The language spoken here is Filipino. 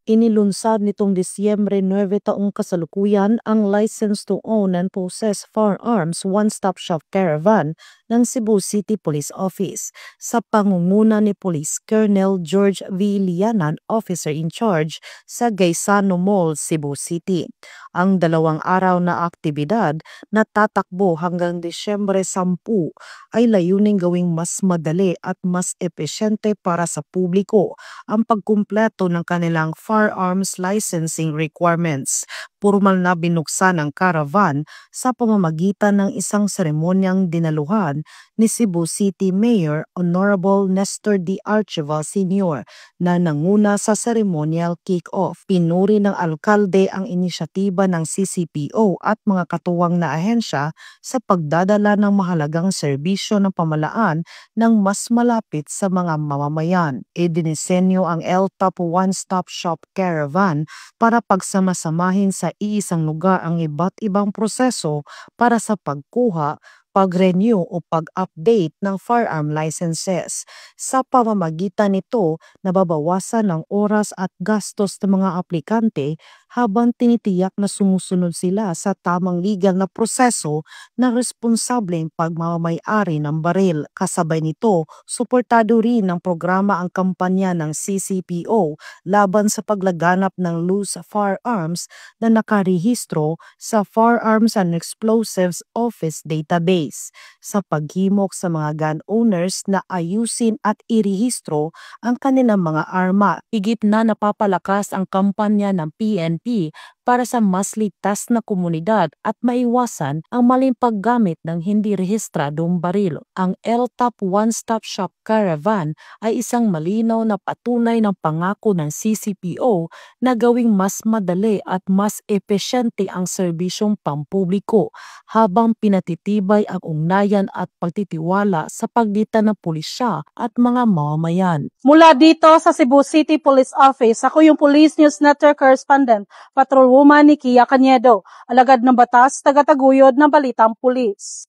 Inilunsad nitong Disyembre 9 taong kasalukuyan ang License to Own and Possess Firearms One-Stop Shop Caravan ng Cebu City Police Office sa pangunguna ni Police Colonel George V. Lianan, Officer in Charge sa Gaisano Mall, Cebu City. Ang 2 araw na aktibidad na tatakbo hanggang Disyembre 10 ay layuning gawing mas madali at mas epesyente para sa publiko ang pagkumpleto ng kanilang firearms licensing requirements. Pormal na binuksan ang caravan sa pamamagitan ng isang seremonyang dinaluhan ni Cebu City Mayor Honorable Nestor D. Archival Sr. na nanguna sa ceremonial kick-off. Pinuri ng alkalde ang inisyatiba ng CCPO at mga katuwang na ahensya sa pagdadala ng mahalagang serbisyo ng pamalaan ng mas malapit sa mga mamamayan. Idinisenyo ang LTOP One-Stop Shop Caravan para pagsamasamahin sa iisang lugar ang iba't ibang proseso para sa pagkuha, pag-renew o pag-update ng firearm licenses. Sa pamamagitan nito, nababawasan ang oras at gastos ng mga aplikante habang tinitiyak na sumusunod sila sa tamang legal na proseso ng responsableng pagmamay-ari ng baril. Kasabay nito, suportado rin ng programa ang kampanya ng CCPO laban sa paglaganap ng loose firearms na nakarehistro sa Firearms and Explosives Office Database sa paghimok sa mga gun owners na ayusin at irehistro ang kanilang mga arma. Higit na napapalakas ang kampanya ng PNP para sa mas ligtas na komunidad at maiwasan ang maling paggamit ng hindi rehistradong baril. Ang LTOP One-Stop Shop Caravan ay isang malinaw na patunay ng pangako ng CCPO na gawing mas madali at mas epesyente ang serbisyong pampubliko habang pinatitibay ang ugnayan at pagtitiwala sa pagitan ng pulisya at mga mamamayan. Mula dito sa Cebu City Police Office, ako yung Police News Network Correspondent, Patrolwoman ni Kia Canedo, alagad ng batas, tagataguyod ng Balitang Pulis.